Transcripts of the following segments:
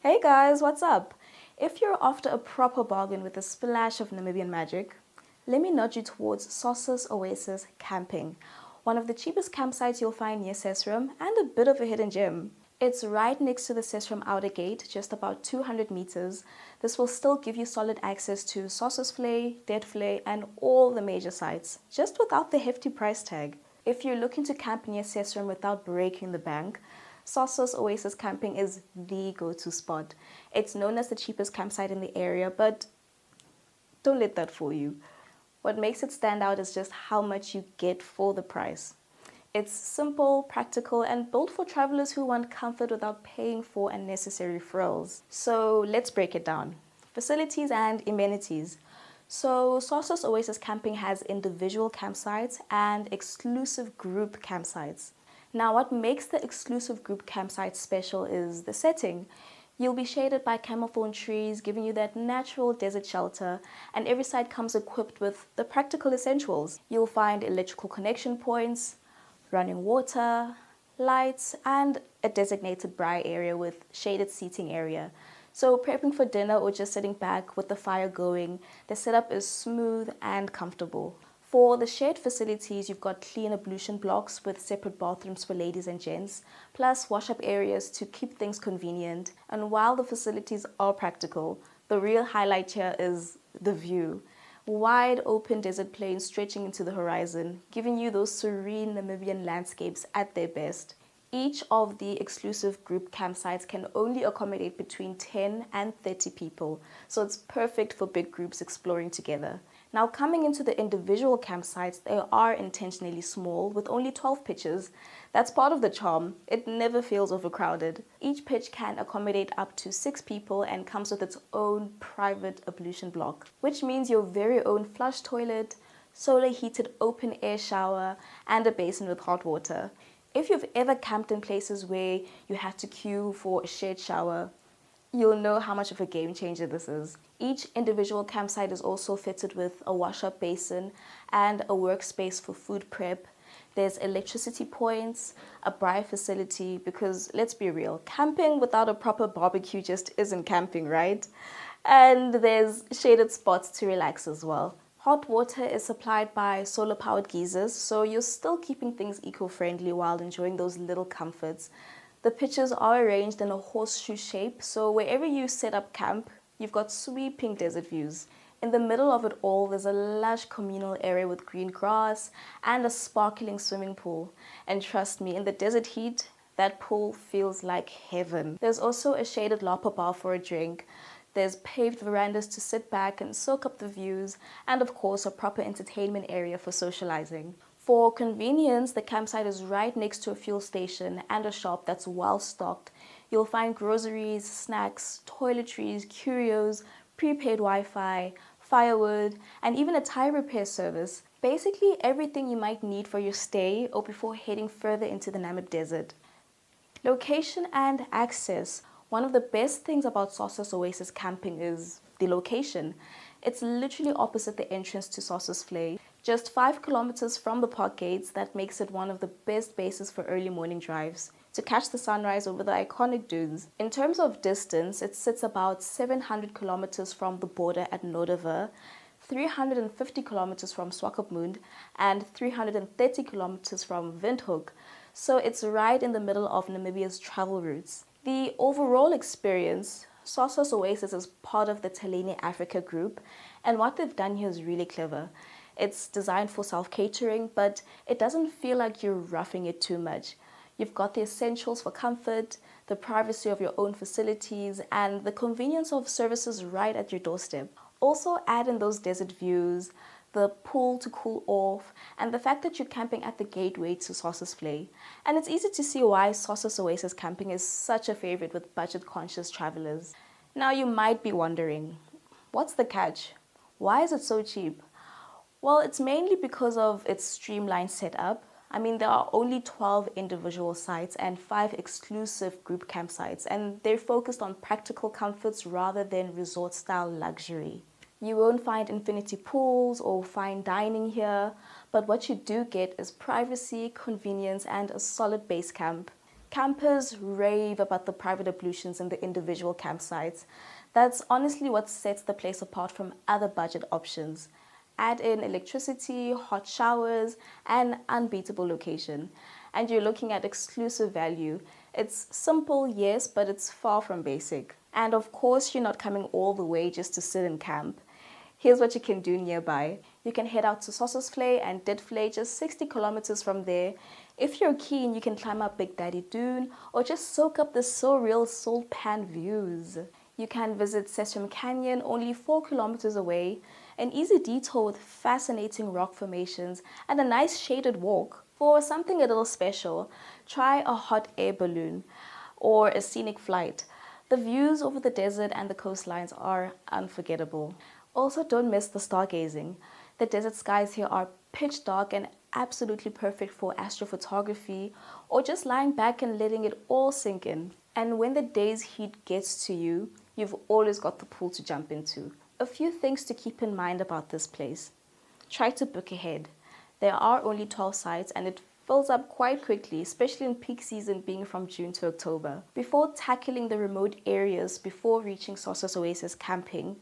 Hey guys, what's up? If you're after a proper bargain with a splash of Namibian magic, let me nudge you towards Sossus Oasis Camping, one of the cheapest campsites you'll find near Sesriem and a bit of a hidden gem. It's right next to the Sesriem outer gate, just about 200 meters. This will still give you solid access to Sossusvlei, Deadvlei and all the major sites, just without the hefty price tag. If you're looking to camp near Sesriem without breaking the bank, Sossus Oasis Camping is the go-to spot. It's known as the cheapest campsite in the area, but don't let that fool you. What makes it stand out is just how much you get for the price. It's simple, practical, and built for travelers who want comfort without paying for unnecessary frills. So let's break it down. Facilities and amenities. So Sossus Oasis Camping has individual campsites and exclusive group campsites. Now, what makes the exclusive group campsite special is the setting. You'll be shaded by camelthorn trees, giving you that natural desert shelter, and every site comes equipped with the practical essentials. You'll find electrical connection points, running water, lights, and a designated braai area with shaded seating area. So prepping for dinner or just sitting back with the fire going, the setup is smooth and comfortable. For the shared facilities, you've got clean ablution blocks with separate bathrooms for ladies and gents, plus wash-up areas to keep things convenient. And while the facilities are practical, the real highlight here is the view. Wide open desert plains stretching into the horizon, giving you those serene Namibian landscapes at their best. Each of the exclusive group campsites can only accommodate between 10 and 30 people, so it's perfect for big groups exploring together. Now, coming into the individual campsites, they are intentionally small with only 12 pitches. That's part of the charm. It never feels overcrowded. Each pitch can accommodate up to 6 people and comes with its own private ablution block, which means your very own flush toilet, solar heated open air shower, and a basin with hot water. If you've ever camped in places where you had to queue for a shared shower, you'll know how much of a game changer this is. Each individual campsite is also fitted with a wash-up basin and a workspace for food prep. There's electricity points, a braai facility, because let's be real, camping without a proper barbecue just isn't camping, right? And there's shaded spots to relax as well. Hot water is supplied by solar-powered geysers, so you're still keeping things eco-friendly while enjoying those little comforts. The pitches are arranged in a horseshoe shape, so wherever you set up camp, you've got sweeping desert views. In the middle of it all, there's a lush communal area with green grass and a sparkling swimming pool. And trust me, in the desert heat, that pool feels like heaven. There's also a shaded lapa bar for a drink. There's paved verandas to sit back and soak up the views, and of course a proper entertainment area for socializing. For convenience, the campsite is right next to a fuel station and a shop that's well stocked. You'll find groceries, snacks, toiletries, curios, prepaid Wi-Fi, firewood, and even a tire repair service. Basically everything you might need for your stay or before heading further into the Namib Desert. Location and access. One of the best things about Sossus Oasis Camping is the location. It's literally opposite the entrance to Sossusvlei. Just 5 kilometers from the park gates, that makes it one of the best bases for early morning drives to catch the sunrise over the iconic dunes. In terms of distance, it sits about 700 kilometers from the border at Noordhoek, 350 kilometers from Swakopmund, and 330 kilometers from Windhoek. So it's right in the middle of Namibia's travel routes. The overall experience, Sossus Oasis is part of the Teleni Africa group, and what they've done here is really clever. It's designed for self-catering, but it doesn't feel like you're roughing it too much. You've got the essentials for comfort, the privacy of your own facilities, and the convenience of services right at your doorstep. Also add in those desert views, the pool to cool off, and the fact that you're camping at the gateway to Sossusvlei. And it's easy to see why Sossus Oasis Camping is such a favorite with budget-conscious travelers. Now you might be wondering, what's the catch? Why is it so cheap? Well, it's mainly because of its streamlined setup. I mean, there are only 12 individual sites and 5 exclusive group campsites, and they're focused on practical comforts rather than resort-style luxury. You won't find infinity pools or fine dining here, but what you do get is privacy, convenience, and a solid base camp. Campers rave about the private ablutions in the individual campsites. That's honestly what sets the place apart from other budget options. Add in electricity, hot showers, and unbeatable location. And you're looking at exclusive value. It's simple, yes, but it's far from basic. And of course, you're not coming all the way just to sit and camp. Here's what you can do nearby. You can head out to Sossusvlei and Deadvlei, just 60 kilometers from there. If you're keen, you can climb up Big Daddy Dune or just soak up the surreal salt pan views. You can visit Sesriem Canyon, only 4 kilometers away, an easy detour with fascinating rock formations and a nice shaded walk. For something a little special, try a hot air balloon or a scenic flight. The views over the desert and the coastlines are unforgettable. Also, don't miss the stargazing. The desert skies here are pitch dark and absolutely perfect for astrophotography or just lying back and letting it all sink in. And when the day's heat gets to you, you've always got the pool to jump into. A few things to keep in mind about this place. Try to book ahead. There are only 12 sites and it fills up quite quickly, especially in peak season being from June to October. Before tackling the remote areas before reaching Sossus Oasis camping,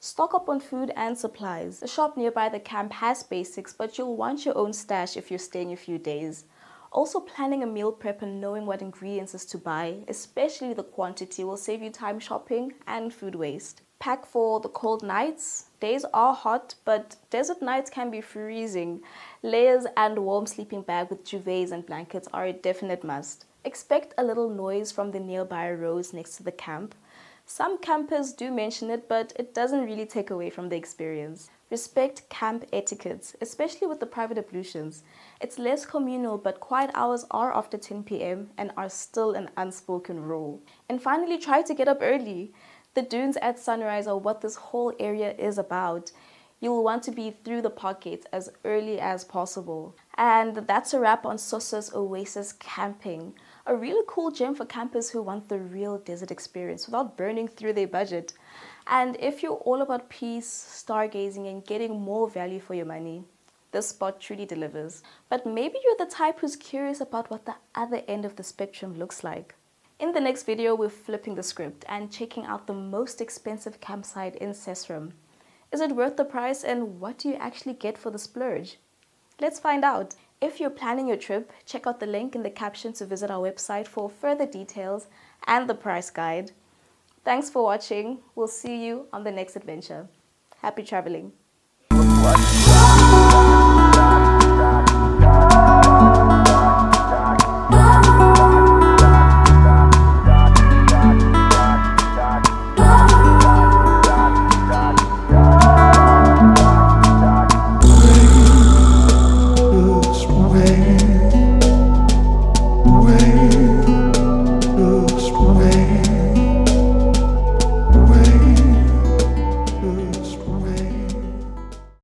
stock up on food and supplies. The shop nearby the camp has basics, but you'll want your own stash if you're staying a few days. Also, planning a meal prep and knowing what ingredients is to buy, especially the quantity, will save you time shopping and food waste. Pack for the cold nights. Days are hot, but desert nights can be freezing. Layers and warm sleeping bag with duvets and blankets are a definite must. Expect a little noise from the nearby roads next to the camp. Some campers do mention it, but it doesn't really take away from the experience. Respect camp etiquettes, especially with the private ablutions. It's less communal, but quiet hours are after 10 p.m. and are still an unspoken rule. And finally, try to get up early. The dunes at sunrise are what this whole area is about. You'll want to be through the park gates as early as possible. And that's a wrap on Sossus Oasis Camping. A really cool gem for campers who want the real desert experience without burning through their budget. And if you're all about peace, stargazing, and getting more value for your money, this spot truly delivers. But maybe you're the type who's curious about what the other end of the spectrum looks like. In the next video, we're flipping the script and checking out the most expensive campsite in Sesriem. Is it worth the price, and what do you actually get for the splurge? Let's find out. If you're planning your trip, check out the link in the caption to visit our website for further details and the price guide. Thanks for watching. We'll see you on the next adventure. Happy traveling.